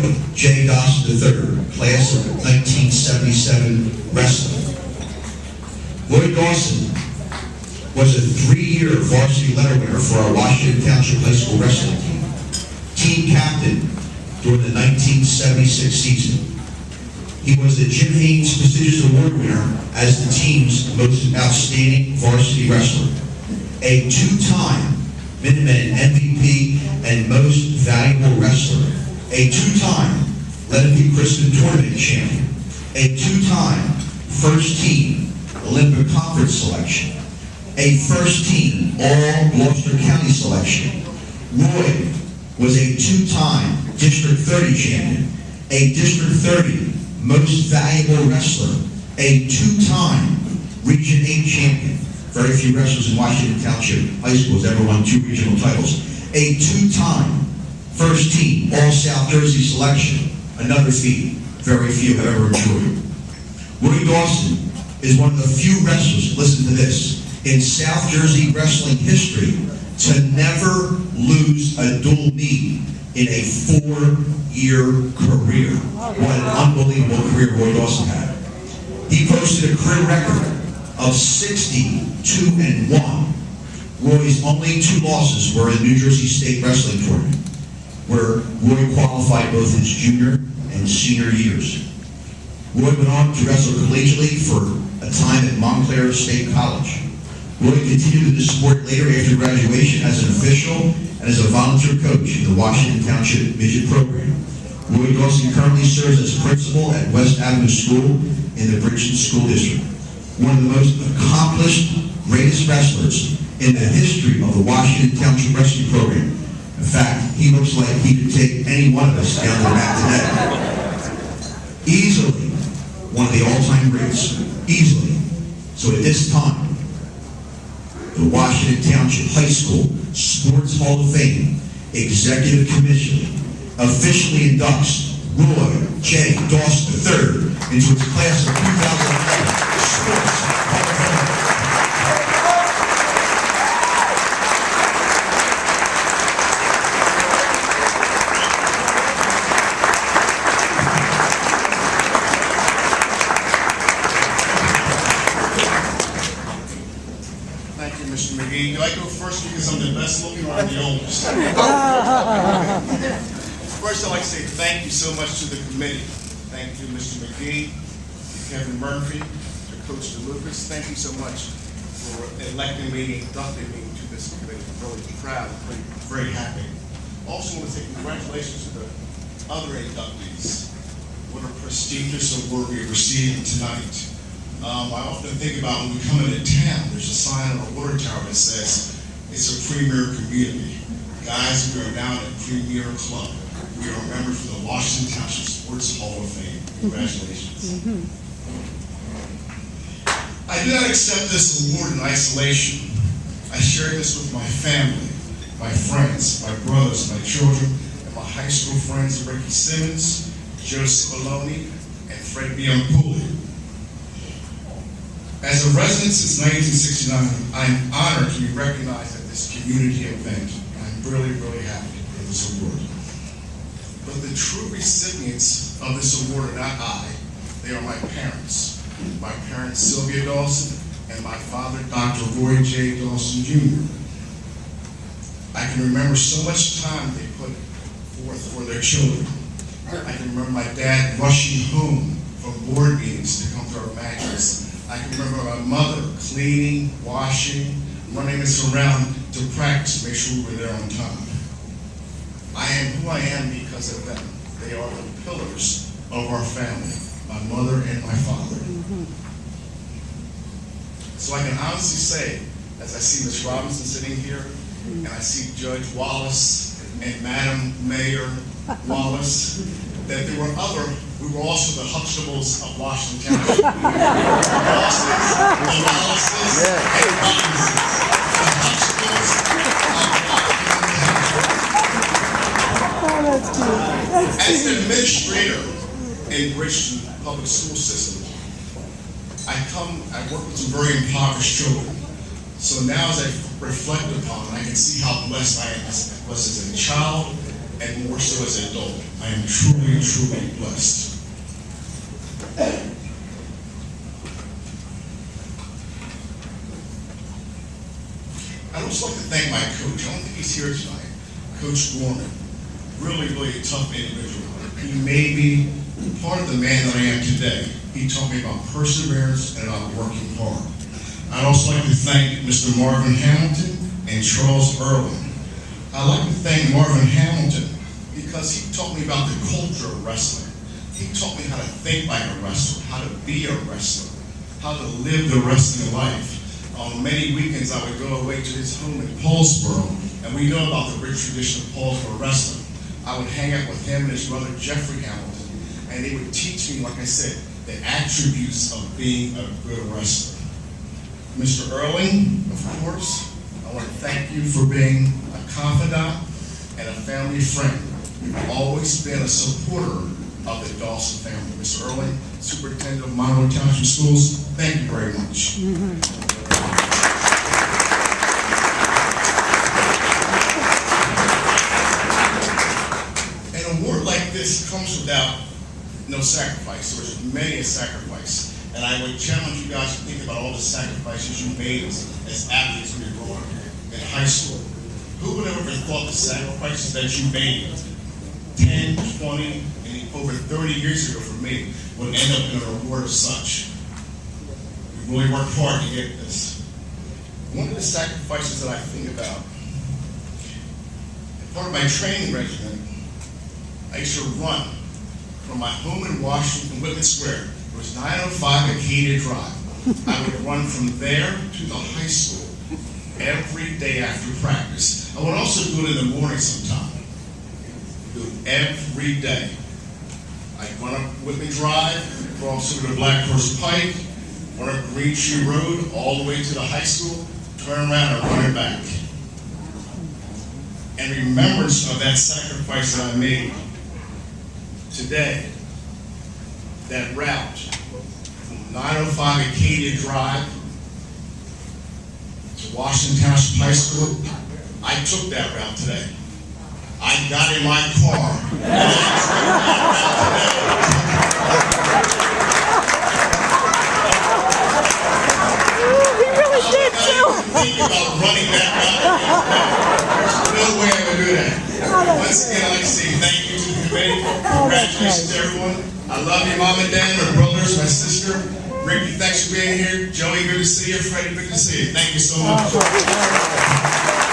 Roy J. Dawson III, class of 1977 wrestler. Roy Dawson was a 3-year varsity letter winner for our Washington Township High School wrestling team captain during the 1976 season. He was the Jim Haynes prestigious award winner as the team's most outstanding varsity wrestler, a 2-time Minutemen MVP and most valuable wrestler, a 2-time Let It Be Christmas tournament champion, a 2-time first team Olympic Conference selection, a first team All-Gloucester County selection. Roy was a 2-time District 30 champion, a District 30 most valuable wrestler, a 2-time Region 8 champion. Very few wrestlers in Washington Township High School has ever won 2 regional titles. A 2-time first team All-South Jersey selection. Another feat very few have ever enjoyed. Roy Dawson is one of the few wrestlers, listen to this, in South Jersey wrestling history to never lose a dual knee in a 4-year career. What an unbelievable career Roy Dawson had. He posted a career record of 62-1. Roy's only 2 losses were in the New Jersey State Wrestling Tournament, where Roy qualified both his junior and senior years. Roy went on to wrestle collegiately for a time at Montclair State College. Roy continued in the sport later after graduation as an official and as a volunteer coach in the Washington Township Midget Program. Roy Dawson currently serves as principal at West Avenue School in the Bridgeton School District. One of the most accomplished, greatest wrestlers in the history of the Washington Township Wrestling Program. In fact, he looks like he could take any one of us down to the mat today. Easily one of the all-time greats. Easily. So at this time, the Washington Township High School Sports Hall of Fame Executive Commission officially inducts Roy J. Dawson III into its class of 2011 Sports Hall of Fame. Thank you, Mr. McGee. Do I go first because I'm the best looking or I'm the oldest? First, I'd like to say thank you so much to the committee. Thank you, Mr. McGee, to Kevin Murphy, to Coach DeLucas. Thank you so much for electing me, inducting me to this committee. I'm really proud and very happy. Also want to say congratulations to the other inductees. What a prestigious award we received tonight. I often think about when we come into town, there's a sign on a water tower that says, it's a premier community. Guys, we are now in a premier club. We are members of the Washington Township Sports Hall of Fame. Congratulations. I do not accept this award in isolation. I share this with my family, my friends, my brothers, my children, and my high school friends, Ricky Simmons, Joseph Maloney, and Fred Bianculli. As a resident since 1969, I'm honored to be recognized at this community event. I'm really, really happy for this award. But the true recipients of this award are not I. They are my parents. My parents, Sylvia Dawson, and my father, Dr. Roy J. Dawson, Jr. I can remember so much time they put forth for their children. I can remember my dad rushing home from board meetings to come to our matches. I can remember my mother cleaning, washing, running us around to practice to make sure we were there on time. I am who I am because of them. They are the pillars of our family, my mother and my father. So I can honestly say, as I see Ms. Robinson sitting here, and I see Judge Wallace and Madam Mayor Wallace, that there were we were also the Huxtables of Washington Township. The Wallaces, and Robinsons. The Huxtables of Washington Township. As an administrator in Bridgeton Public School System, I work with some very impoverished children. So now as I reflect upon it, I can see how blessed I was as a child, and more so as an adult. I am truly, truly blessed. I'd also like to thank my coach. I don't think he's here tonight. Coach Gorman. Really, really a tough individual. He made me part of the man that I am today. He taught me about perseverance and about working hard. I'd also like to thank Mr. Marvin Hamilton and Charles Irwin. I'd like to thank Marvin Hamilton because he taught me about the culture of wrestling. He taught me how to think like a wrestler, how to be a wrestler, how to live the wrestling life. On many weekends, I would go away to his home in Paulsboro, and we know about the rich tradition of Paulsboro wrestling. I would hang out with him and his brother Jeffrey Hamilton, and they would teach me, like I said, the attributes of being a good wrestler. Mr. Erling, of course, I want to thank you for being a confidant and a family friend. You've always been a supporter of the Dawson family. Mr. Erling, Superintendent of Monroe Township Schools, thank you very much. An award like this comes without no sacrifice. There was many a sacrifice. And I would challenge you guys to think about all the sacrifices you made as athletes when you were growing up in high school. Who would have ever thought the sacrifices that you made 10, 20, and over 30 years ago for me would end up in an award of such? We really worked hard to get this. One of the sacrifices that I think about, part of my training regimen, I used to run from my home in Washington, Whitman Square. It was 905 Acadia Drive. I would run from there to the high school every day after practice. I would also do it in the morning sometime. Do it every day. I'd run up Whitman Drive, cross over to Black Horse Pike, run up Green Tree Road all the way to the high school, turn around and run it back. In remembrance of that sacrifice that I made today, that route from 905 Acadia Drive to Washington Township High School, I took that route today. I got in my car and I took that route today. He really did too. Think about running that route. There's no way I would do that. Once again, I'd like to say thank you to the committee. Congratulations to everyone. I love you, Mom and Dad, my brothers, my sister. Ricky, thanks for being here. Joey, good to see you. Freddie, good to see you. Thank you so much.